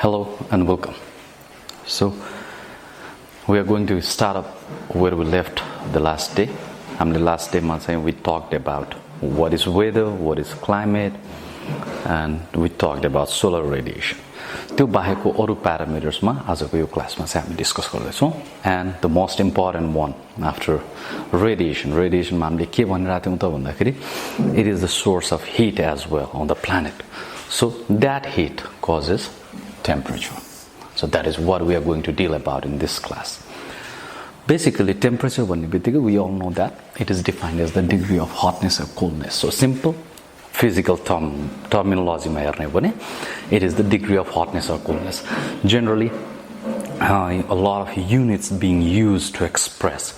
Hello and welcome. So we are going to start up where we left the last day. The last day we talked about what is weather, what is climate, and we talked about solar radiation. त्यो बाहेकको अरु प्यारामिटर्समा आजको यो क्लासमा चाहिँ हामी discuss गर्दैछौँ. And the most important one after radiation मा हामीले के भनिरहेका थियौँ त भन्दाखेरि it is the source of heat as well on the planet. So that heat causes temperature. So that is what we are going to deal about in this class. Basically, temperature भन्ने बित्तिकै we all know that it is defined as the degree of hotness or coldness. So simple physical terminology मा हेर्ने भने it is the degree of hotness or coldness. Generally, a lot of units being used to express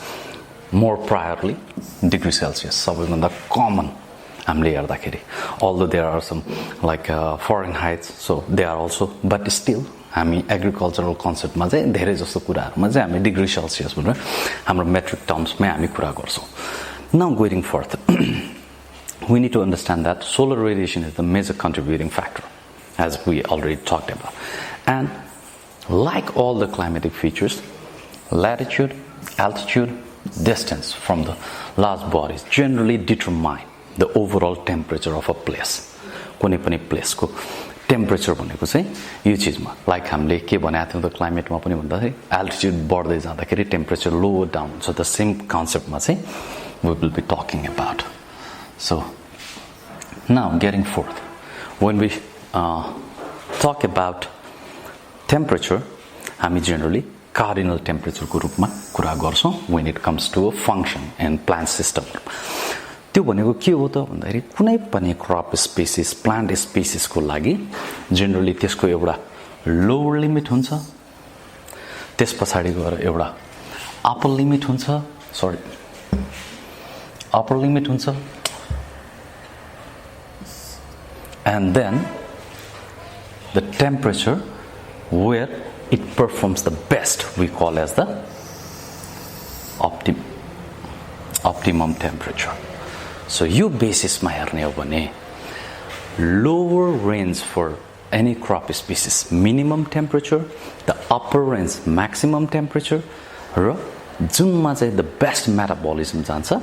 more priorly degree Celsius. सबैभन्दा common हामीले हेर्दाखेरि, although there are some like Fahrenheit, so they are also, but still हामी agricultural कन्सेप्टमा चाहिँ धेरै जस्तो कुराहरुमा चाहिँ हामी degree Celsius भनेर हाम्रो मेट्रिक टर्म्समै हामी कुरा गर्छौं. Now going further, we need to understand that solar radiation is the major contributing factor, as we already talked about. And like all the climatic features, latitude, altitude, distance from the large bodies generally determine the overall temperature of a place. कुनै पनि प्लेसको temperature भनेको चाहिँ यो चीजमा like हामीले के भनेको थियौं त क्लाइमेटमा पनि भन्दाखेरि एल्टिट्युड बढ्दै जाँदाखेरि टेम्परेचर लो डाउन हुन्छ. द सेम कन्सेप्टमा चाहिँ we will be talking about. So now getting forth, when we talk about temperature, हामी generally cardinal temperature को रूपमा कुरा गर्छौं when it comes to a function in plant system. त्यो भनेको के हो त भन्दाखेरि कुनै पनि क्रप स्पेसिस प्लान्ट स्पेसिस को लागि जनरली त्यसको एउटा लोवर लिमिट हुन्छ, त्यसपछि गएर एउटा अप्पर लिमिट हुन्छ, अप्पर लिमिट हुन्छ, and then the temperature where it performs the best we call as the optimum temperature. So you basis मा हेर्ने हो भने lower range for any crop species minimum temperature, the upper range maximum temperature, र जुनमा चाहिँ the best metabolism जान्छ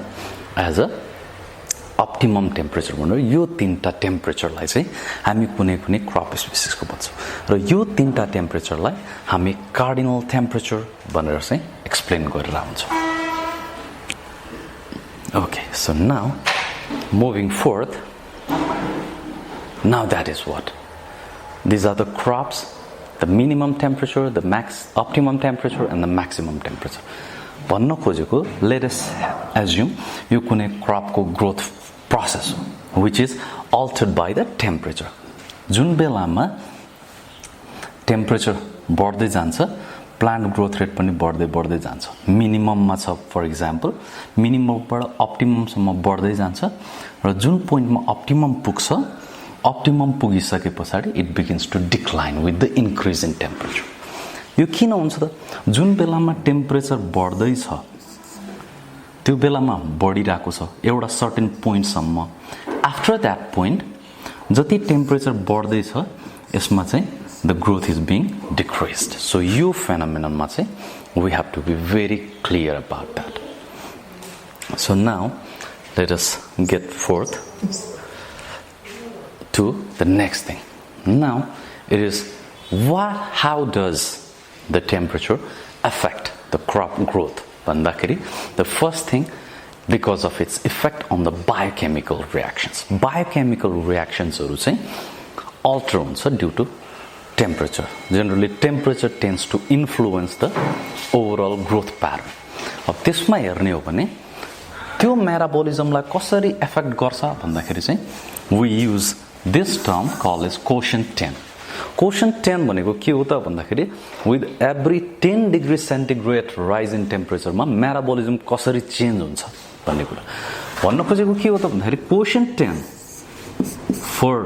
as a optimum temperature भनेर यो तीनटा टेम्परेचरलाई चाहिँ हामी कुनै कुनै क्रप स्पेसिस को भन्छौं र यो तीनटा टेम्परेचरलाई हामी कार्डिनल टेम्परेचर भनेर चाहिँ एक्सप्लेन गरेर हुन्छौं. Okay, so now moving forth, now that is what these are the crops, the minimum temperature, the optimum temperature, and the maximum temperature. भन्न खोजेको, let us assume यो कुनै crop को growth process which is altered by the temperature. जुन बेलामा temperature बढ्दै जान्छ, plant growth rate पनि बढ्दै जान्छ. मिनिमम मा छ फर एक्जाम्पल, मिनिमम बाट अप्टिमम सम्म बढ्दै जान्छ र जुन पोइन्टमा अप्टिमम पुग्छ, अप्टिमम पुगिसकेपछि it begins to decline with the increase in temperature. यो किन हुन्छ त? जुन बेलामा टेम्परेचर बढ्दै छ त्यो बेलामा बढिराको छ एउटा सर्टेन पोइन्ट सम्म. आफ्टर दैट पोइन्ट जति टेम्परेचर बढ्दै छ यसमा चाहिँ the growth is being decreased. So you phenomenon ma chai we have to be very clear about that. So now let us get forth to the next thing. Now it is how does the temperature affect the crop growth? Bandakiri, the first thing, because of its effect on the biochemical reactions. Biochemical reactions haru chai alter huncha due to temperature. Generally, temperature tends to influence the overall growth pattern. अब त्यसमा हेर्ने हो भने त्यो मेटाबोलिजमलाई कसरी effect गर्छ भन्दाखेरि चाहिँ we use this term called as quotient 10. Quotient 10 भनेको के हो त भन्दाखेरि with every 10 degree centigrade rise in temperature मा मेटाबोलिजम कसरी चेन्ज हुन्छ भन्ने कुरा भन्न खोजेको के हो त भन्दाखेरि quotient 10 for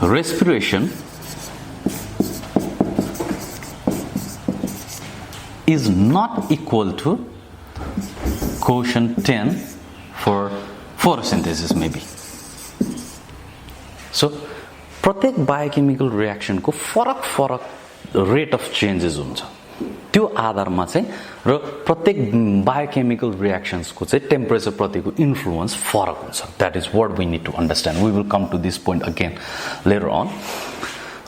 respiration is not equal to quotient 10 for photosynthesis maybe. So प्रत्येक बायोकेमिकल रियाक्सनको फरक रेट अफ चेन्जेस हुन्छ त्यो आधारमा चाहिँ र प्रत्येक बायोकेमिकल रियाक्सन्सको चाहिँ टेम्परेचर प्रतिको इन्फ्लुएन्स फरक हुन्छ that is what we need to understand we will come to this point again later on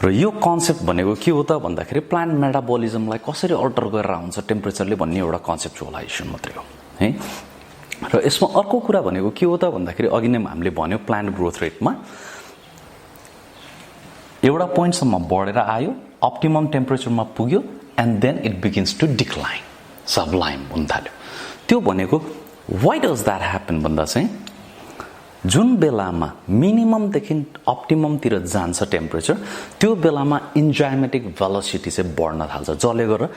र यो कन्सेप्ट भनेको के हो त भन्दाखेरि प्लान्ट मेटाबोलिजमलाई कसरी अल्टर गरेर हुन्छ टेम्परेचरले भन्ने एउटा कन्सेप्चुअलाइजेसन मात्रै हो है र यसमा अर्को कुरा भनेको के हो त भन्दाखेरि अघि नै हामीले भन्यो प्लान्ट ग्रोथ रेटमा एउटा पोइन्टसम्म बढेर आयो अप्टिमम टेम्परेचरमा पुग्यो and then it begins to decline सबलाइम हुन थाल्यो त्यो भनेको व्हाइ डज द्याट ह्यापन भन्दा चाहिँ जुन बेलामा मिनिममदेखि अप्टिममतिर जान्छ टेम्परेचर त्यो बेलामा इन्जाइमेटिक भेलोसिटी चाहिँ बढ्न थाल्छ जसले गर्दा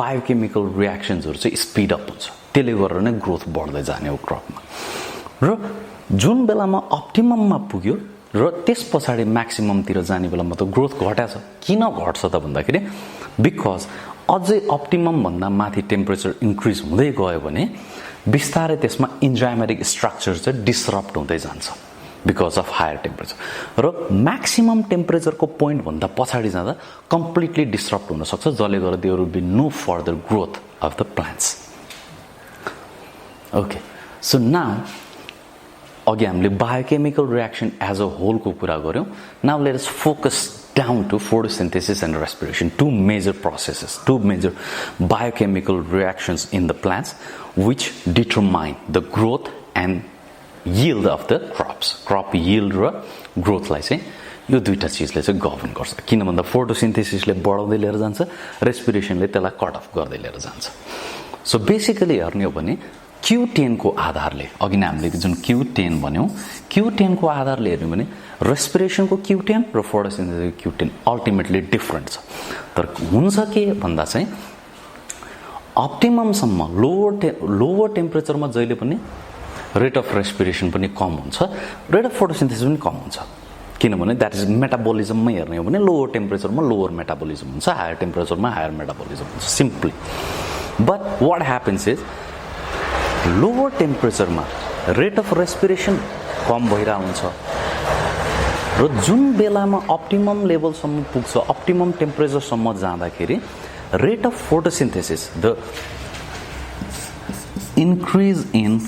बायोकेमिकल रियाक्सन्सहरू चाहिँ स्पिड अप हुन्छ त्यसले गरेर नै ग्रोथ बढ्दै जाने हो क्रपमा र जुन बेलामा अप्टिमममा पुग्यो र त्यस पछाडि म्याक्सिममतिर जाने बेलामा त ग्रोथ घट्या छ किन घट्छ त भन्दाखेरि बिकज अझै अप्टिमम भन्दा माथि टेम्परेचर इन्क्रिज हुँदै गयो भने बिस्तारै त्यसमा इन्जाइमेटिक स्ट्रक्चर चाहिँ डिसरप्ट हुँदै जान्छ बिकज अफ हायर टेम्परेचर र म्याक्सिमम टेम्परेचरको पोइन्ट भन्दा पछाडि जाँदा कम्प्लिटली डिसरप्ट हुन सक्छ जसले गर्दा there will be no further growth of the plants okay so now अघि हामीले बायोकेमिकल रियाक्सन एज अ होलको कुरा गर्यौं now let us focus down to photosynthesis and respiration, two major processes, two major biochemical reactions in the plants which determine the growth and yield of the crops. Crop yield र growth लाई चाहिँ यो दुईटा चीजले चाहिँ govern गर्छ किन भन्दा फोटोसिन्थेसिसले बढाउँदै लिएर जान्छ रेस्पिरेसनले त्यसलाई कट अफ गर्दै लिएर जान्छ सो बेसिकली हेर्ने हो भने Q10 को आधारले अघि नै हामीले जुन Q10 भन्यौं Q10 को आधारले हेर्ने भने रेस्पिरेसन को Q10 र फोटोसिन्थेसिस को Q10 अल्टिमेटली डिफरेन्ट छ तर हुन्छ के भन्दा चाहिँ अप्टिमम सम्म लोवर टेम्परेचरमा जहिले पनि रेट अफ रेस्पिरेसन पनि कम हुन्छ रेट अफ फोटोसिन्थेसिस पनि कम हुन्छ किनभने दैट इज मेटाबोलिजममै हेर्ने हो भने लोवर टेम्परेचरमा लोवर मेटाबोलिजम हुन्छ हायर टेम्परेचरमा हायर मेटाबोलिजम हुन्छ simply but what happens is lower टेम्परेचरमा रेट अफ रेस्पिरेसन कम भइरा हुन्छ र जुन बेलामा अप्टिमम लेभलसम्म पुग्छ अप्टिमम टेम्परेचरसम्म जाँदाखेरि rate of photosynthesis the increase in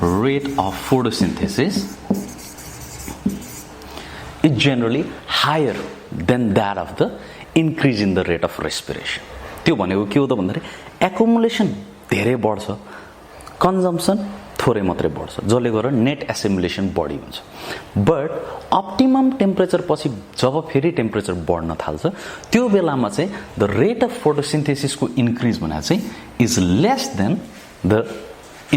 rate of photosynthesis is generally higher than that of the increase in the rate of respiration. त्यो भनेको के हो त भन्दाखेरि एक्युमुलेसन धेरै बढ्छ कन्जम्पसन थोरै मात्रै बढ्छ जसले गर्दा नेट एसिमुलेसन बढी हुन्छ बट अप्टिमम टेम्परेचर पछि जब फेरि टेम्परेचर बढ्न थाल्छ त्यो बेलामा चाहिँ द रेट अफ फोटोसिन्थेसिसको इन्क्रिज भने चाहिँ is less than the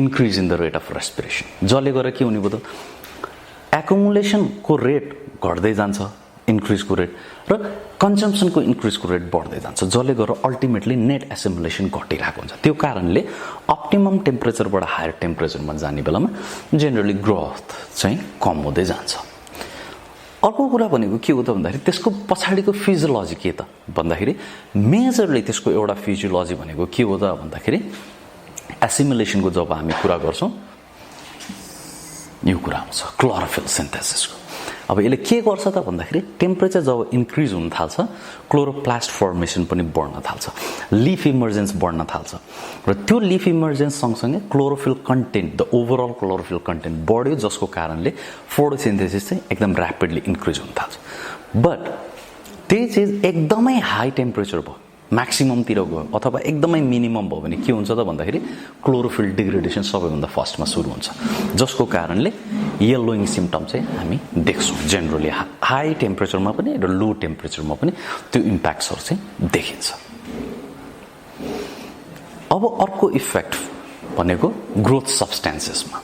increase in the rate of respiration जसले गर्दा के हुने भयो त एक्युमुलेसनको रेट घट्दै जान्छ इन्क्रिजको रेट र कन्जम्पसनको इन्क्रिजको रेट बढ्दै जान्छ जसले गर्दा अल्टिमेटली नेट एसिमुलेसन घटिरहेको हुन्छ त्यो कारणले अप्टिमम टेम्परेचरबाट हायर टेम्परेचरमा जाने बेलामा जेनरली ग्रोथ चाहिँ कम हुँदै जान्छ अर्को कुरा भनेको के हो त भन्दाखेरि त्यसको पछाडिको फिजियोलोजी के त भन्दाखेरि मेजरली त्यसको एउटा फिजियोलोजी भनेको के हो त भन्दाखेरि एसिमुलेसनको जब हामी कुरा गर्छौं यो कुरा आउँछ क्लोरोफिल सिन्थेसिसको अब यसले के गर्छ त भन्दाखेरि टेम्परेचर जब इन्क्रिज हुन थाल्छ क्लोरोप्लास्ट फर्मेसन पनि बढ्न थाल्छ लिफ इमर्जेन्स बढ्न थाल्छ र त्यो लिफ इमर्जेन्स सँगसँगै chlorophyll content the overall chlorophyll content बढ्यो जसको कारणले फोटोसिन्थेसिस चाहिँ एकदम र्यापिडली इन्क्रिज हुन थाल्छ बट त्यही चिज एकदमै हाई टेम्परेचर भयो म्याक्सिमम तिर गयो अथवा एकदमै मिनिमम भयो भने के हुन्छ त भन्दाखेरि क्लोरोफिल डिग्रेडेसन सबैभन्दा फर्स्टमा सुरु हुन्छ जसको कारणले येलोइङ सिम्पटम चाहिँ हामी देख्छौं जेनरली हाई टेम्परेचरमा पनि र लो टेम्परेचरमा पनि त्यो इम्प्याक्ट्सहरु चाहिँ देखिन्छ अब अर्को इफेक्ट भनेको ग्रोथ सब्स्टेन्सेसमा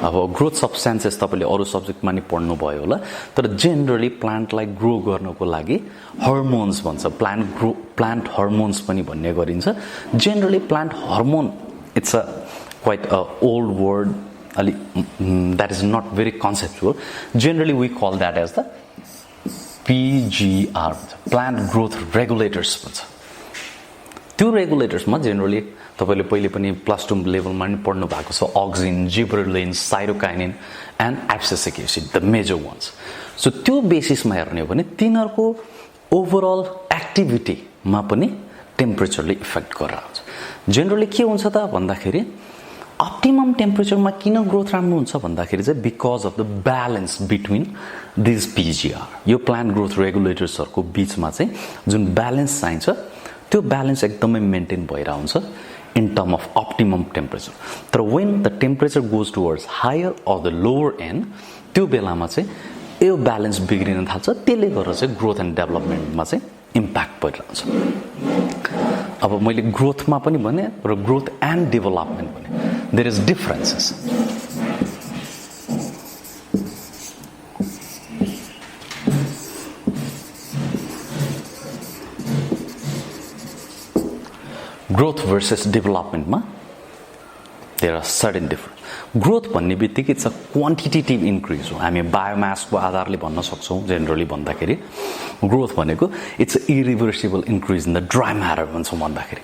अब ग्रोथ सब्स्टेन्सेस तपाईले अरु सब्जेक्टमा नि पढ्नु भयो होला तर जेनरली प्लान्टलाई ग्रो गर्नको लागि हार्मोन्स भन्छ प्लान्ट हार्मोन्स पनि भन्ने गरिन्छ generally plant hormone it's a quite a old word अलि that is not very conceptual generally we call that as the PGR plant growth regulators भन्छ त्यो रेगुलेटर्समा जेनरली तपाईले पहिले पनि प्लस 2 लेभलमा नि पढ्नु भएको छ auxin gibberellin cytokinin and abscisic acid the major ones so त्यो बेसिसमा हेर्ने हो भने तिनीहरुको ओभरअल एक्टिभिटीमा पनि टेम्परेचरले इफेक्ट गरेर हुन्छ जेनरली के हुन्छ त भन्दाखेरि अप्टिमम टेम्परेचरमा किन ग्रोथ राम्रो हुन्छ भन्दाखेरि चाहिँ because of the balance between this PGR यो प्लान्ट ग्रोथ रेगुलेटर्सहरुको बीचमा चाहिँ जुन ब्यालेन्स चाहिन्छ त्यो ब्यालेन्स एकदमै मेन्टेन भइरा हुन्छ in term of optimum temperature तर when the temperature goes towards higher or the lower end त्यो बेलामा चाहिँ यो ब्यालेन्स बिग्रिन थाल्छ त्यसले गर्दा चाहिँ ग्रोथ एन्ड डेभलपमेन्टमा चाहिँ इम्प्याक्ट परिरहन्छ अब मैले ग्रोथमा पनि भने र ग्रोथ एन्ड डेभलपमेन्ट भने there is differences growth versus डेभलपमेन्टमा there are certain difference growth भन्ने बित्तिकै इट्स अ क्वान्टिटेटिभ इन्क्रिज हो हामी बायोमासको आधारले भन्न सक्छौं जेनरली भन्दाखेरि ग्रोथ भनेको it's a irreversible increase in the dry matter भन्छौं भन्दाखेरि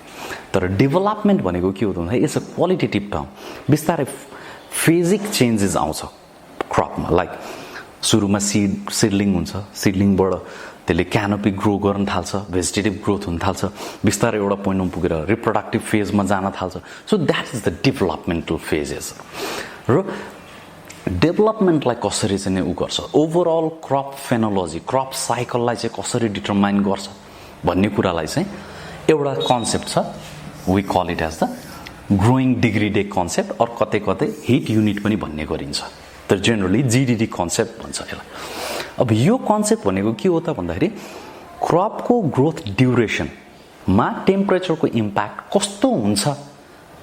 तर डेभलपमेन्ट भनेको के हो भन्दा इट्स अ क्वालिटेटिभ टर्म बिस्तारै फेजिक चेन्जेस आउँछ क्रपमा लाइक सुरुमा सिडलिङ हुन्छ सिडलिङबाट त्यसले क्यानोपी ग्रो गर्न थाल्छ भेजिटेटिभ ग्रोथ हुन थाल्छ बिस्तारै एउटा पोइन्टमा पुगेर रिप्रोडक्टिभ फेजमा जान थाल्छ so that is the developmental phases र डेभलपमेन्टलाई कसरी चाहिँ उ गर्छ ओभरअल क्रप फेनोलोजी क्रप साइकललाई चाहिँ कसरी डिटरमाइन गर्छ भन्ने कुरालाई चाहिँ एउटा कन्सेप्ट छ we call it as the growing degree day concept or कतै कतै हिट युनिट पनि भन्ने गरिन्छ तर जेनरली जीडीडी कन्सेप्ट भन्छ यसलाई अब यो कन्सेप्ट भनेको के हो त भन्दाखेरि क्रपको ग्रोथ ड्युरेसनमा टेम्परेचरको इम्प्याक्ट कस्तो हुन्छ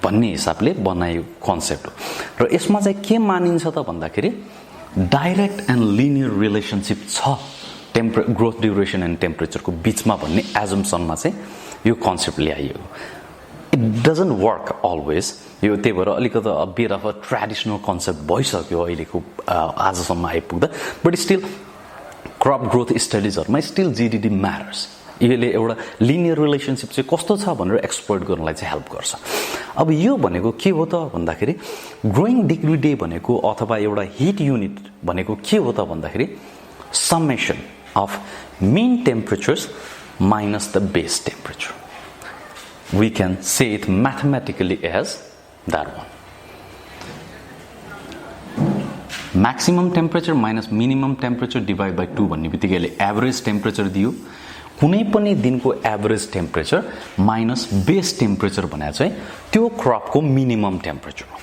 भन्ने हिसाबले बनाएको कन्सेप्ट हो र यसमा चाहिँ के मानिन्छ त भन्दाखेरि डाइरेक्ट एन्ड लिनियर रिलेसनशिप छ ग्रोथ ड्युरेसन एन्ड टेम्परेचरको बीचमा भन्ने एजम्पसनमा चाहिँ यो कन्सेप्ट ल्याइयो इट डजन्ट वर्क अलवेज यो त्यही भएर अलिकति bit of a traditional concept भइसक्यो अहिलेको आजसम्म आइपुग्दा बट स्टिल क्रप ग्रोथ स्टडिजहरुमा स्टिल जीडीडी म्याटर्स यसले एउटा लिनियर रिलेसनशिप चाहिँ कस्तो छ भनेर एक्सप्लोर गर्नलाई चाहिँ हेल्प गर्छ अब यो भनेको के हो त भन्दाखेरि ग्रोइङ डिग्री डे भनेको अथवा एउटा हिट युनिट भनेको के हो त भन्दाखेरि summation of mean temperatures minus the base temperature we can say it mathematically as that one maximum temperature minus minimum temperature divided by 2 भन्ने बित्तिकै एभरेज टेम्परेचर दियो कुनै पनि दिनको average temperature minus base temperature भने चाहिँ त्यो क्रपको मिनिमम टेम्परेचर हो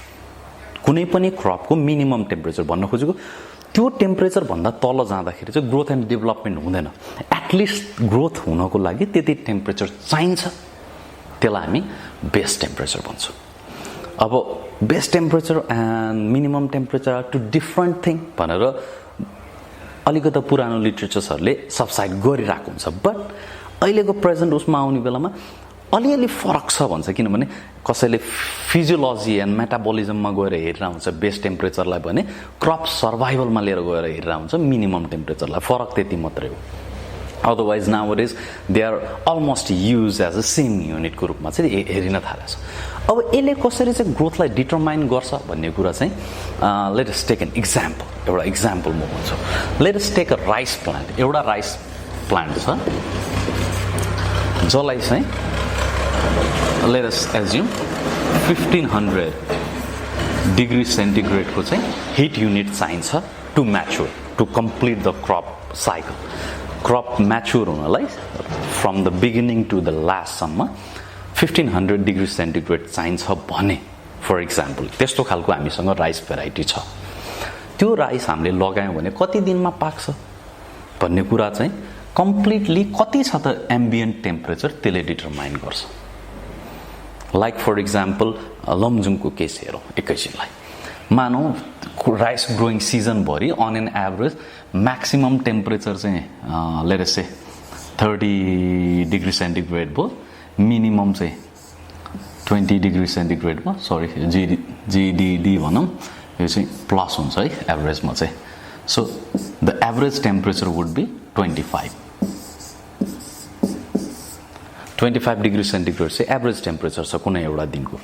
कुनै पनि क्रपको मिनिमम टेम्परेचर भन्न खोजेको त्यो टेम्परेचर भन्दा तल जाँदाखेरि चाहिँ ग्रोथ एन्ड डेभलपमेन्ट हुँदैन एटलिस्ट ग्रोथ हुनको लागि त्यति टेम्परेचर चाहिन्छ त्यसलाई हामी बेस टेम्परेचर भन्छौं अब base temperature and minimum temperature are two different thing भनेर अलिकति पुरानो लिटरेचर्सहरुले सबसाइड गरिराको हुन्छ बट अहिलेको प्रेजेन्ट उसमा आउने बेलामा अलिअलि फरक छ भन्छ किनभने कसैले फिजियोलोजी एन्ड मेटाबोलिजममा गएर हेरेर हुन्छ बेस टेम्परेचरलाई भने क्रप सर्भाइभलमा लिएर गएर हेरेर हुन्छ मिनिमम टेम्परेचरलाई फरक त्यति मात्रै हो otherwise nowadays they are almost used as a same unit को रूपमा चाहिँ हेरिन थालेछ अब यसले कसरी चाहिँ ग्रोथलाई डिटरमाइन गर्छ भन्ने कुरा चाहिँ let us take an example एउटा एक्जाम्पल म भन्छु let us take a rice plant एउटा राइस प्लान्ट छ जसलाई चाहिँ let us assume 1500 degree centigrade को चाहिँ हिट युनिट चाहिन्छ to mature to complete the crop cycle crop mature हुनलाई from the beginning to the लास्टसम्म 1500 डिग्री सेन्टिग्रेड चाहिन्छ भने फर इक्जाम्पल त्यस्तो खालको हामीसँग राइस भेराइटी छ त्यो राइस हामीले लगायौं भने कति दिनमा पाक्छ भन्ने कुरा चाहिँ कम्प्लिटली कति छ त एम्बिएन्ट टेम्परेचर त्यसले डिटरमाइन गर्छ लाइक फर इक्जाम्पल लमजुङको केस हेरौं एकैछिनलाई मानौ राइस ग्रोइङ सिजन भरि on an average maximum temperature चाहिँ let us say 30 degree centigrade भयो मिनिमम चाहिँ 20 डिग्री सेन्टिग्रेड भयो सरी जीडीडी भनौं यो चाहिँ प्लस हुन्छ है एभरेजमा चाहिँ so the average temperature would be 25 25 degree centigrade चाहिँ एभरेज टेम्परेचर छ कुनै एउटा दिनको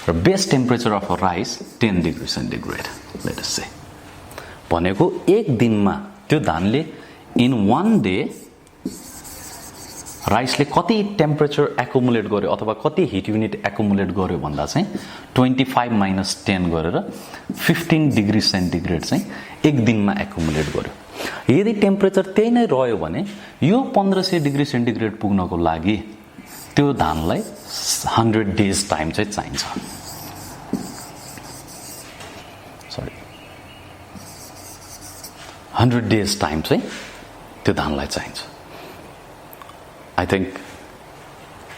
र best temperature of a rice 10 degree centigrade let us say भनेको एक दिनमा त्यो धानले इन वन डे राइसले कति टेम्परेचर एकुमुलेट गर्यो अथवा कति हिट युनिट एकुमुलेट गर्यो भन्दा चाहिँ 25 माइनस 10 गरेर 15 डिग्री सेन्टिग्रेड चाहिँ एक दिनमा एकुमुलेट गर्यो। यदि टेम्परेचर त्यही नै रह्यो भने यो 1500 डिग्री सेन्टिग्रेड पुग्नको लागि त्यो धानलाई 100 डेज टाइम चाहिँ चाहिन्छ। सरी 100 डेज टाइम चाहिँ त्यो धानलाई चाहिन्छ। I think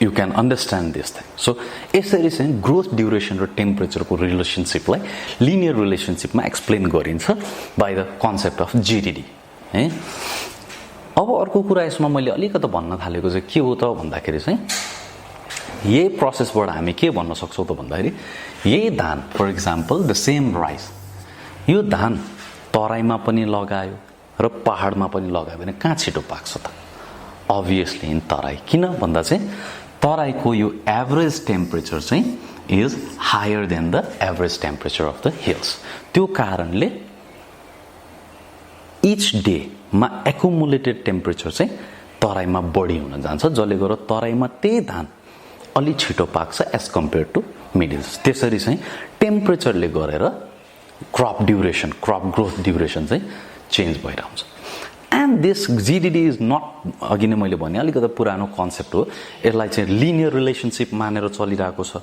you can understand this thing. So, यसरी चाहिँ ग्रोथ ड्युरेसन र टेम्परेचरको रिलेसनसिपलाई लिनियर रिलेसनसिपमा एक्सप्लेन गरिन्छ बाइ द कन्सेप्ट अफ जीडीडी है। अब अर्को कुरा यसमा मैले अलिकति भन्न थालेको चाहिँ के हो त भन्दाखेरि चाहिँ यही प्रोसेसबाट हामी के भन्न सक्छौँ त भन्दाखेरि यही धान for example the same rice यो धान तराईमा पनि लगायो र पहाडमा पनि लगायो भने कहाँ छिटो पाक्छ त? Obviously in Terai. किन भन्दा चाहिँ तराईको यो एभरेज टेम्परेचर चाहिँ is higher than the average temperature of the hills. त्यो कारणले इच डेमा एकुमुलेटेड टेम्परेचर चाहिँ तराईमा बढी हुन जान्छ जसले गर्दा तराईमा त्यही धान अलि छिटो पाक्छ एज कम्पेयर टु मिडल्स। त्यसरी चाहिँ टेम्परेचरले गरेर crop duration crop growth duration चाहिँ चेन्ज भइरहेको हुन्छ। एन्ड दिस जीडीडी इज नट अघि नै मैले भने अलिकति पुरानो कन्सेप्ट हो यसलाई चाहिँ लिनियर रिलेसनसिप मानेर चलिरहेको छ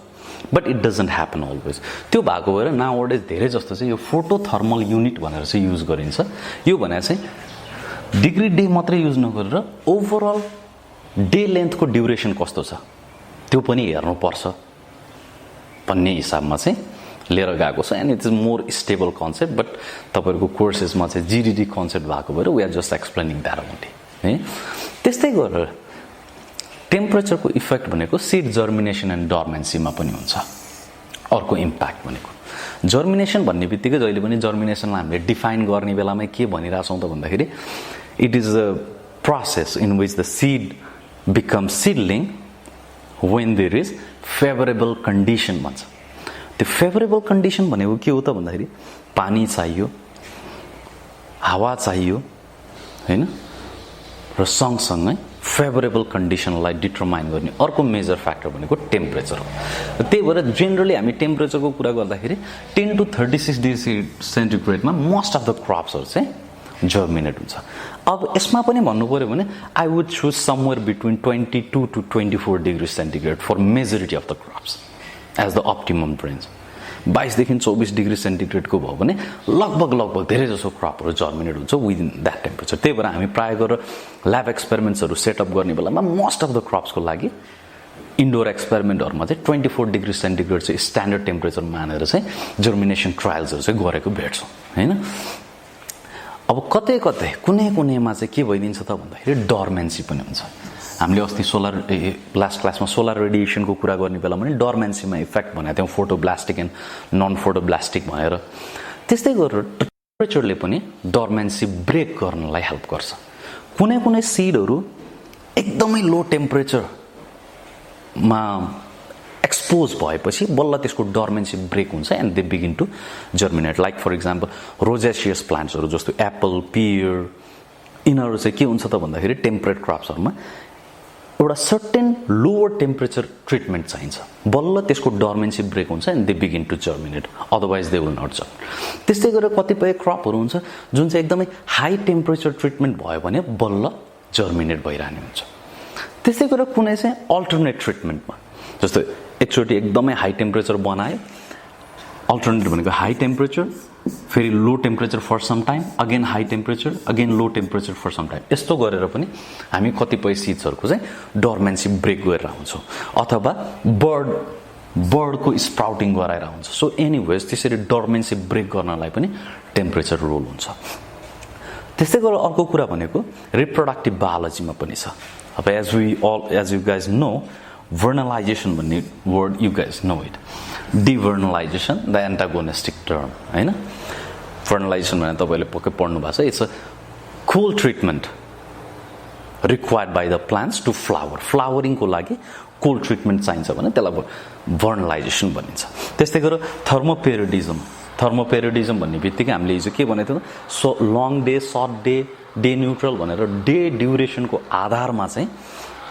but it doesn't happen always. त्यो भएको भएर नाउअडेज धेरै जस्तो चाहिँ यो फोटोथर्मल युनिट भनेर चाहिँ युज गरिन्छ। यो भने चाहिँ डिग्री डे मात्रै युज नगरेर ओभरअल डे लेन्थको ड्युरेसन कस्तो छ त्यो पनि हेर्नुपर्छ भन्ने हिसाबमा चाहिँ लिएर गएको छ। And it is more stable concept but तपाईँहरूको कोर्सेसमा चाहिँ जीडीडी कन्सेप्ट भएको भएर we are just explaining that only है। त्यस्तै गरेर टेम्परेचरको इफेक्ट भनेको सिड जर्मिनेसन एन्ड डर्मेन्सीमा पनि हुन्छ। अर्को इम्प्याक्ट भनेको जर्मिनेसन भन्ने बित्तिकै जहिले पनि जर्मिनेसनलाई हामीले डिफाइन गर्ने बेलामा के भनिरहेछौँ त भन्दाखेरि it is a process in which the seed become seedling when there is favourable condition भन्छ। त्यो फेभरेबल कन्डिसन भनेको के हो त भन्दाखेरि पानी चाहियो, हावा चाहियो हैन, र सँगसँगै फेभरेबल कन्डिसनलाई डिटरमाइन गर्ने अर्को मेजर फ्याक्टर भनेको टेम्परेचर हो। त्यही भएर जेनरली हामी टेम्परेचरको कुरा गर्दाखेरि 10 to 36 डिग्री सेन्टिग्रेडमा मोस्ट अफ द क्रप्सहरू चाहिँ जर्मिनेट हुन्छ। अब यसमा पनि भन्नु पर्यो भने I would choose somewhere between 22 to 24 degree centigrade for majority of the crops as the optimum range. 22 देखि 24 डिग्री सेन्टिग्रेडको भयो भने लगभग धेरै जसो क्रपहरू जर्मिनेट हुन्छ विदिन द्याट टेम्परेचर। त्यही भएर हामी प्राय गरेर ल्याब एक्सपेरिमेन्ट्सहरू सेटअप गर्ने बेलामा मोस्ट अफ द क्रप्सको लागि इन्डोर एक्सपेरिमेन्टहरूमा चाहिँ 24 डिग्री सेन्टिग्रेड चाहिँ स्ट्यान्डर्ड टेम्परेचर मानेर चाहिँ जर्मिनेसन ट्रायल्सहरू चाहिँ गरेको भेट्छौँ हैन। अब कतै कुनैमा चाहिँ के भइदिन्छ त भन्दाखेरि डर्मेन्सी पनि हुन्छ। हामीले अस्ति लास्ट क्लासमा सोलर रेडिएसनको कुरा गर्ने बेलामा पनि डर्मेन्सीमा इफेक्ट भनेको थियौँ फोटोब्लास्टिक एन्ड नन फोटोब्लास्टिक भनेर। त्यस्तै गरेर टेम्परेचरले पनि डर्मेन्सी ब्रेक गर्नलाई हेल्प गर्छ। कुनै सिडहरू एकदमै लो टेम्परेचरमा एक्सपोज भएपछि बल्ल त्यसको डर्मेन्सी ब्रेक हुन्छ and they begin to germinate. Like for example rosaceous प्लान्ट्सहरू जस्तो एप्पल, पियर, यिनीहरू चाहिँ के हुन्छ त भन्दाखेरि टेम्परेट क्रप्सहरूमा एउटा सर्टेन लोवर टेम्परेचर ट्रिटमेन्ट चाहिन्छ बल्ल त्यसको डर्मेन्सी ब्रेक हुन्छ and they begin to germinate, otherwise they will not germinate. त्यस्तै गरेर कतिपय क्रपहरू हुन्छ जुन चाहिँ एकदमै हाई टेम्परेचर ट्रिटमेन्ट भयो भने बल्ल जर्मिनेट भइरहने हुन्छ। त्यस्तै गरेर कुनै चाहिँ अल्टरनेट ट्रिटमेन्टमा जस्तो एकचोटि एकदमै हाई टेम्परेचर बनायो, अल्टरनेट भनेको हाई टेम्परेचर फेरि low temperature for some time, again high temperature, again low temperature for some time, यस्तो गरेर पनि हामी कतिपय सिड्सहरूको चाहिँ डर्मेन्सी ब्रेक गरेर हुन्छौँ अथवा बर्डको स्प्राउटिङ गराएर हुन्छ। सो एनीवेज त्यसरी डर्मेन्सी ब्रेक गर्नलाई पनि टेम्परेचर रोल हुन्छ। त्यस्तै गरेर अर्को कुरा भनेको रिप्रोडक्टिभ बायोलोजीमा पनि छ। अब as you guys know vernalization भन्ने word you guys know it, devernalization the antagonistic term हैन। भर्नलाइजेसन भने तपाईँले पक्कै पढ्नु भएको छ। It's a cool treatment required by the plants to flower. Flowering को लागि cold treatment चाहिन्छ भने त्यसलाई vernalization भनिन्छ. त्यस्तै गरेर थर्मोपेरिडिजम भन्ने बित्तिकै हामीले हिजो के भनेको थियौँ, so long day, short day, day neutral भनेर डे ड्युरेसनको आधारमा चाहिँ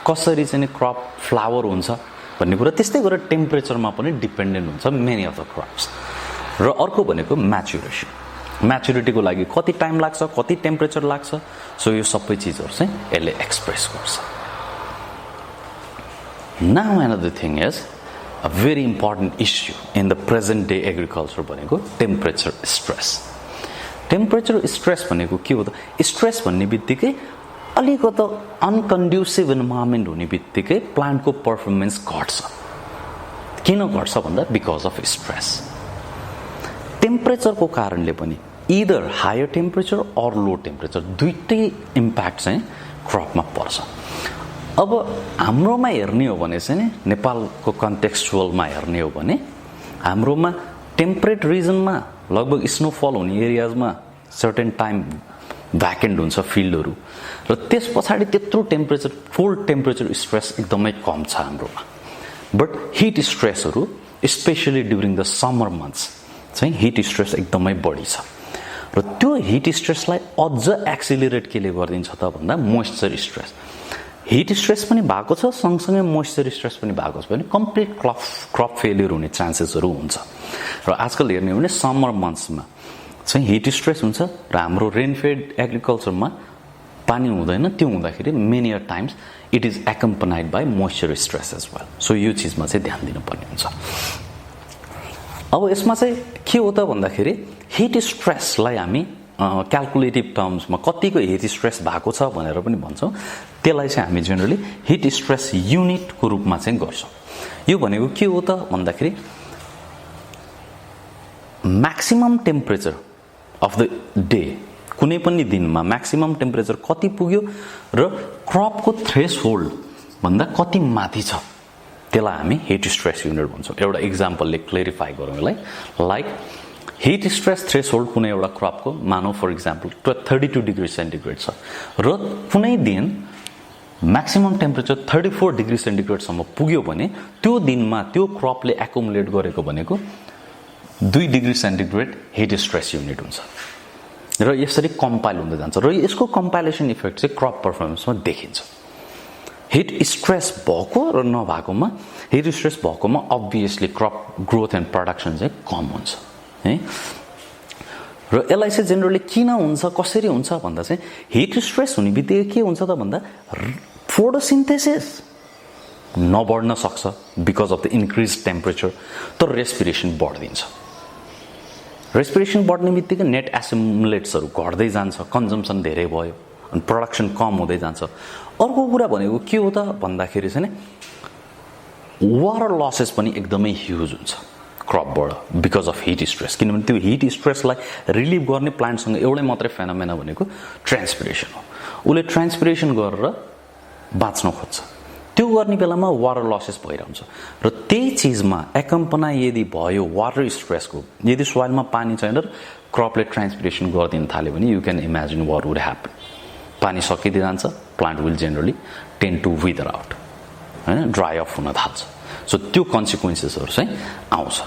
कसरी चाहिँ क्रप फ्लावर हुन्छ भन्ने कुरा. त्यस्तै गरेर टेम्परेचरमा पनि डिपेन्डेन्ट हुन्छ मेनी अफ द क्रप्स. र अर्को भनेको म्याचुरेसन. म्याचुरिटीको लागि कति टाइम लाग्छ, कति टेम्परेचर लाग्छ, सो यो सबै चिजहरू चाहिँ यसले एक्सप्रेस गर्छ. Now another thing is a very important issue in the present day agriculture भनेको temperature stress. Temperature stress भनेको के हो त? स्ट्रेस भन्ने बित्तिकै अलिकति अनकन्ड्युसिभ इन्भाइरोमेन्ट हुने बित्तिकै प्लान्टको पर्फर्मेन्स घट्छ. किन घट्छ भन्दा बिकज अफ स्ट्रेस. टेम्परेचरको कारणले पनि either higher temperature or low temperature दुईटै इम्प्याक्ट चाहिँ क्रपमा पर्छ. अब हाम्रोमा हेर्ने हो भने चाहिँ नेपालको कन्टेक्स्चुअलमा हेर्ने हो भने हाम्रोमा टेम्परेट रिजनमा लगभग स्नोफल हुने एरियाजमा सर्टेन टाइम भ्याकेन्ट हुन्छ फिल्डहरू, र त्यस पछाडि त्यत्रो टेम्परेचर कोल्ड टेम्परेचर स्ट्रेस एकदमै कम छ हाम्रोमा. बट हिट स्ट्रेसहरू specially during the summer months चाहिँ हिट स्ट्रेस एकदमै बढी छ. र त्यो हिट स्ट्रेसलाई अझ एक्सिलरेट केले गरिदिन्छ त भन्दा मोइस्चर स्ट्रेस. हिट स्ट्रेस पनि भएको छ, सँगसँगै मोइस्चर स्ट्रेस पनि भएको छ भने कम्प्लिट क्रप फेलियर हुने चान्सेसहरू हुन्छ. र आजकल हेर्ने हो भने समर मन्थ्समा चाहिँ हिट स्ट्रेस हुन्छ र हाम्रो रेनफेड एग्रिकल्चरमा पानी हुँदैन. त्यो हुँदाखेरि many a times it is accompanied by moisture stress as well. So यो चिजमा चाहिँ ध्यान दिनुपर्ने हुन्छ. अब यसमा चाहिँ के हो त भन्दाखेरि हिट स्ट्रेसलाई हामी क्यालकुलेटिभ टर्म्समा कतिको हिट स्ट्रेस भएको छ भनेर पनि भन्छौँ. त्यसलाई चाहिँ हामी जेनरली हिट स्ट्रेस युनिटको रूपमा चाहिँ गर्छौँ. यो भनेको के हो त भन्दाखेरि maximum temperature of the day, कुनै पनि दिनमा म्याक्सिमम टेम्परेचर कति पुग्यो र क्रपको थ्रेस होल्ड भन्दा कति माथि छ, त्यसलाई हामी हिट स्ट्रेस युनिट भन्छौँ. एउटा इक्जाम्पलले क्लेरिफाई गरौँ यसलाई. Like heat stress threshold कुनै एउटा क्रपको मानौ फर इक्जाम्पल 32 डिग्री सेन्टिग्रेड छ र कुनै दिन म्याक्सिमम टेम्परेचर 34 डिग्री सेन्टिग्रेडसम्म पुग्यो भने त्यो दिनमा त्यो क्रपले एकुमुलेट गरेको भनेको 2 degree centigrade hit stress unit हुन्छ. र यसरी कम्पाइल हुँदै जान्छ र यसको कम्पाइलेसन इफेक्ट चाहिँ क्रप पर्फर्मेन्समा देखिन्छ. हिट स्ट्रेस भएको र नभएकोमा, हिट स्ट्रेस भएकोमा obviously crop growth and production चाहिँ कम हुन्छ है. र यसलाई चाहिँ जेनरली किन हुन्छ, कसरी हुन्छ भन्दा चाहिँ हिट स्ट्रेस हुने बित्तिकै के हुन्छ त भन्दा फोटोसिन्थेसिस नबढ्न सक्छ because of the increase temperature, तर रेस्पिरेसन बढ्दिन्छ. रेस्पिरेसन बढ्ने बित्तिकै नेट एसिमुलेट्सहरू घट्दै जान्छ, कन्जम्सन धेरै भयो अनि प्रोडक्सन कम हुँदै जान्छ. अर्को कुरा भनेको के हो त भन्दाखेरि चाहिँ वाटर लसेस पनि एकदमै ह्युज हुन्छ क्रपबाट बिकज अफ हिट स्ट्रेस. किनभने त्यो हिट स्ट्रेसलाई रिलिभ गर्ने प्लान्टसँग एउटै मात्रै फेनोमेना भनेको ट्रान्सपिरेसन हो. उसले ट्रान्सपिरेसन गरेर बाँच्न खोज्छ. त्यो गर्ने बेलामा वाटर लसेस भइरहन्छ र त्यही चिजमा एकम्पना यदि भयो वाटर स्ट्रेसको, यदि सोइलमा पानी छैन र क्रपले ट्रान्सपिरेसन गरिदिन थाल्यो भने you can imagine what would happen. पानी सकिँदै जान्छ, plant will generally tend to wither out, होइन, ड्राई अफ हुन थाल्छ. सो त्यो कन्सिक्वेन्सेसहरू चाहिँ आउँछ.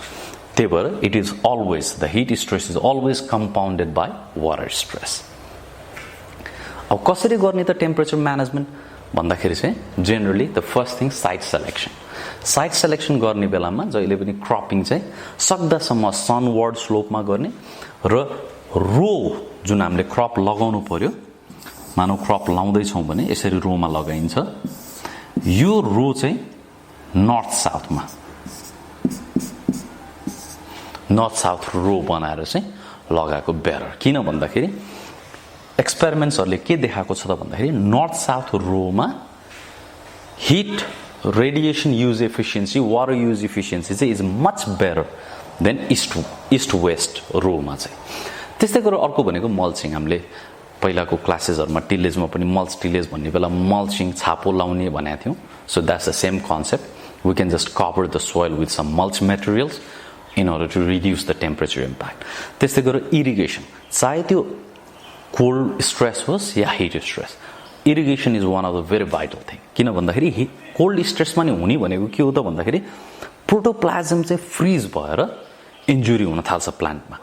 त्यही भएर it is always the heat stress is always compounded by water stress. अब कसरी गर्ने त टेम्परेचर म्यानेजमेन्ट भन्दाखेरि चाहिँ generally the first thing site selection. Site selection गर्ने बेलामा जहिले पनि क्रपिङ चाहिँ सक्दासम्म सनवर्ड स्लोपमा गर्ने र रो जुन हामीले क्रप लगाउनु पर्यो, मानौ क्रप लाउँदैछौँ भने यसरी रोमा लगाइन्छ. यो रो चाहिँ नर्थ साउथमा, नर्थ साउथ रो बनाएर चाहिँ लगाएको बेटर. किन भन्दाखेरि एक्सपेरिमेन्ट्सहरूले के देखाएको छ त भन्दाखेरि नर्थ साउथ रोमा heat radiation use efficiency, water use efficiency चाहिँ is much better than east west रोमा चाहिँ. त्यस्तै गरेर अर्को भनेको मल्चिङ. हामीले पहिलाको क्लासेसहरूमा टिलेजमा पनि मल्च टिलेज भन्ने बेला मल्चिङ छापो लाउने भनेको थियौँ. So that's the same concept. We can just cover the soil with some mulch materials in order to reduce the temperature impact. त्यस्तै गरेर इरिगेसन, चाहे त्यो कोल्ड स्ट्रेस होस् या heat stress, irrigation is one of the very vital thing किन भन्दाखेरि cold स्ट्रेसमा नि हुने भनेको के हो त भन्दाखेरि प्रोटोप्लाज्म चाहिँ फ्रिज भएर इन्जुरी हुन थाल्छ प्लान्टमा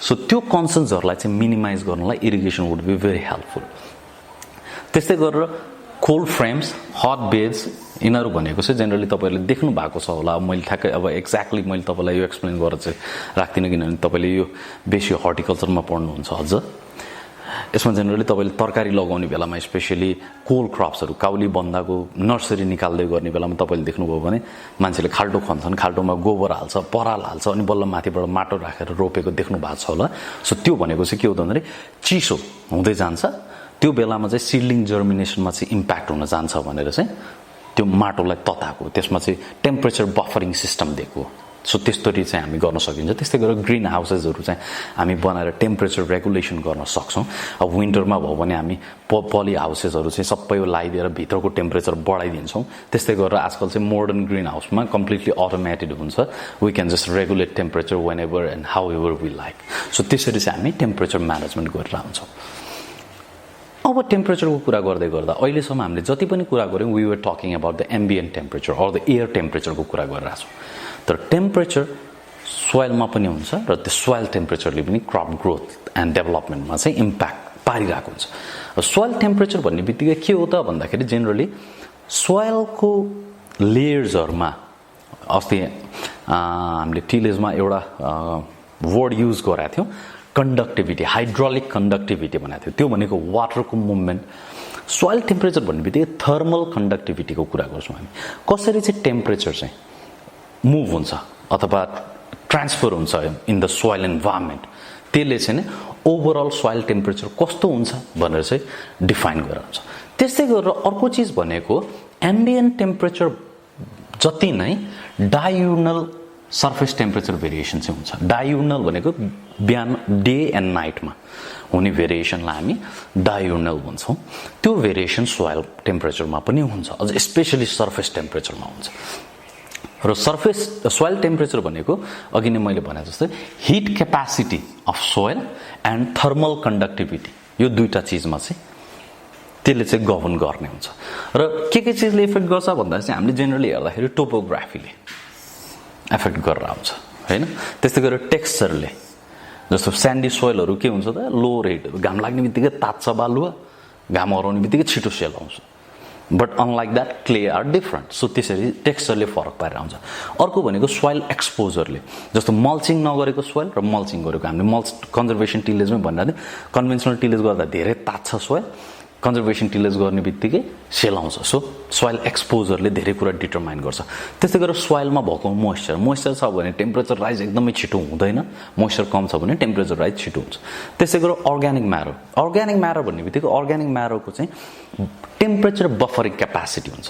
सो त्यो कन्सर्न्सहरूलाई चाहिँ मिनिमाइज गर्नलाई irrigation would be very helpful त्यस्तै गरेर कोल्ड फ्रेम्स हट बेड्स यिनीहरू भनेको चाहिँ जेनरली तपाईँहरूले देख्नु भएको छ होला मैले ठ्याक्कै अब एक्ज्याक्टली मैले तपाईँलाई यो एक्सप्लेन गरेर चाहिँ राख्दिनँ किनभने तपाईँले यो बेसी हर्टिकल्चरमा पढ्नुहुन्छ अझ यसमा जेनरली तपाईँले तरकारी लगाउने बेलामा स्पेसली कोल्ड क्रप्सहरू काउली बन्दाको नर्सरी निकाल्दै गर्ने बेलामा तपाईँले देख्नुभयो भने मान्छेले खाल्टो खन्छन् खाल्टोमा गोबर हाल्छ पराल हाल्छ अनि बल्ल माथिबाट माटो राखेर रोपेको देख्नु भएको छ होला सो त्यो भनेको चाहिँ के हो त भन्दाखेरि चिसो हुँदै जान्छ त्यो बेलामा चाहिँ सिडलिङ जर्मिनेसनमा चाहिँ इम्प्याक्ट हुन जान्छ भनेर चाहिँ त्यो माटोलाई तताएको त्यसमा चाहिँ टेम्परेचर बफरिङ सिस्टम दिएको सो त्यस्तरी चाहिँ हामी गर्न सकिन्छ त्यस्तै गरेर ग्रिन हाउसेसहरू चाहिँ हामी बनाएर टेम्परेचर रेगुलेसन गर्न सक्छौँ अब विन्टरमा भयो भने हामी पली हाउसेसहरू चाहिँ सबै लगाइदिएर भित्रको टेम्परेचर बढाइदिन्छौँ त्यस्तै गरेर आजकल चाहिँ मोडर्न ग्रिन हाउसमा कम्प्लिटली अटोमेटेड हुन्छ we can just regulate temperature whenever and however we like so त्यसरी चाहिँ हामी टेम्परेचर म्यानेजमेन्ट गरेर आउँछौँ अब टेम्परेचरको कुरा गर्दै गर्दा अहिलेसम्म हामीले जति पनि कुरा गऱ्यौँ we were talking about the ambient temperature or the air टेम्परेचरको कुरा गरिरहेको छौँ तर टेम्परेचर सोइलमा पनि हुन्छ र त्यो सोइल टेम्परेचरले पनि क्रप ग्रोथ एन्ड डेभलपमेन्टमा चाहिँ इम्प्याक्ट पारिरहेको हुन्छ सोइल टेम्परेचर भन्ने बित्तिकै के हो त भन्दाखेरि जेनरली सोइलको लेयर्सहरूमा अस्ति हामीले टिलेजमा एउटा वर्ड युज गरेका थियौँ कन्डक्टिभिटी हाइड्रोलिक कन्डक्टिभिटी भनेको थियो त्यो भनेको वाटरको मुभमेन्ट सोइल टेम्परेचर भन्ने बित्तिकै थर्मल कन्डक्टिभिटीको कुरा गर्छौँ हामी कसरी चाहिँ टेम्परेचर चाहिँ मुभ हुन्छ अथवा ट्रान्सफर हुन्छ इन द सोइल इन्भाइरोमेन्ट त्यसले चाहिँ नि ओभरअल सोइल टेम्परेचर कस्तो हुन्छ भनेर चाहिँ डिफाइन गरेर हुन्छ त्यस्तै गरेर अर्को चिज भनेको एम्बियन्ट टेम्परेचर जति नै डायुनल सर्फेस टेम्परेचर भेरिएसन चाहिँ हुन्छ डायुनल भनेको बिहान डे एन्ड नाइटमा हुने भेरिएसनलाई हामी डायुनल भन्छौँ त्यो भेरिएसन सोइल टेम्परेचरमा पनि हुन्छ अझ स्पेसली सर्फेस टेम्परेचरमा हुन्छ र सर्फेस सोइल टेम्परेचर भनेको अघि नै मैले भने जस्तै hit capacity of soil and thermal conductivity यो दुईटा चिजमा चाहिँ त्यसले चाहिँ गभर्न गर्ने हुन्छ र के चिजले इफेक्ट गर्छ भन्दा चाहिँ हामीले जेनरली हेर्दाखेरि टोपोग्राफीले एफेक्ट गरेर आउँछ होइन त्यस्तै गरेर टेक्सचरले जस्तो स्यान्डी सोइलहरू के हुन्छ त लो रेट घाम लाग्ने बित्तिकै तात्छ बालुवा घाम हराउने बित्तिकै छिटो सेल आउँछ but unlike that clay are different so त्यसरी टेक्सचरले फरक पारेर आउँछ अर्को भनेको सोइल एक्सपोजरले जस्तो मल्चिङ नगरेको सोइल र मल्चिङ गरेको हामीले मल्च कन्जर्भेसन टिलेजमै भनिरहेको थियौँ कन्भेन्सनल टिलेज गर्दा धेरै तात्छ सोइल कन्जर्भेसन टिलेज गर्ने बित्तिकै सेल आउँछ सो सोइल एक्सपोजरले धेरै कुरा डिटरमाइन गर्छ त्यस्तै गरेर सोइलमा भएको मोइस्चर छ भने टेम्परेचर राइज एकदमै छिटो हुँदैन मोइस्चर कम छ भने टेम्परेचर राइज छिटो हुन्छ त्यस्तै गरेर अर्ग्यानिक म्याटर भन्ने बित्तिकै अर्ग्यानिक म्याटरको चाहिँ टेम्परेचर बफरिङ क्यापासिटी हुन्छ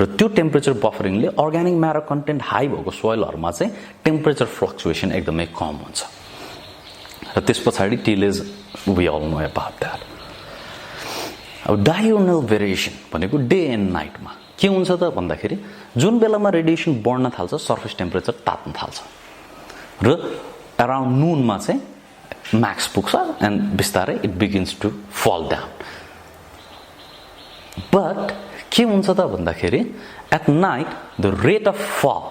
र त्यो टेम्परेचर बफरिङले अर्ग्यानिक म्याटर कन्टेन्ट हाई भएको सोइलहरूमा चाहिँ टेम्परेचर फ्लक्चुएसन एकदमै कम हुन्छ र त्यस पछाडि tillage we all know about that अब डायोनल भेरिएसन भनेको डे एन्ड नाइटमा के हुन्छ त भन्दाखेरि जुन बेलामा रेडिएसन बढ्न थाल्छ सर्फेस टेम्परेचर तात्न थाल्छ र अराउन्ड नुनमा चाहिँ म्याक्स पुग्छ एन्ड बिस्तारै it begins to fall down but के हुन्छ त भन्दाखेरि at night the rate of fall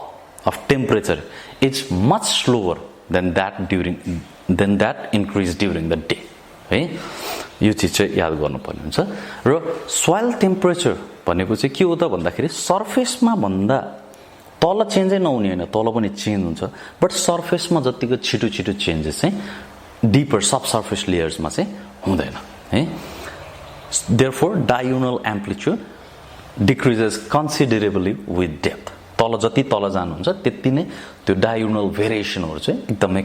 of temperature is much slower than that increase during the day है यो चिज चाहिँ याद गर्नुपर्ने हुन्छ र सोइल टेम्परेचर भनेको चाहिँ के हो त भन्दाखेरि सर्फेसमा भन्दा तल चेन्जै नहुने होइन तल पनि चेन्ज हुन्छ बट सर्फेसमा जतिको छिटो चेन्जेस चाहिँ डिपर सब सर्फेस लेयर्समा चाहिँ हुँदैन है therefore diurnal amplitude decreases considerably with depth तल जति तल जानुहुन्छ त्यति नै त्यो डायोनल भेरिएसनहरू चाहिँ एकदमै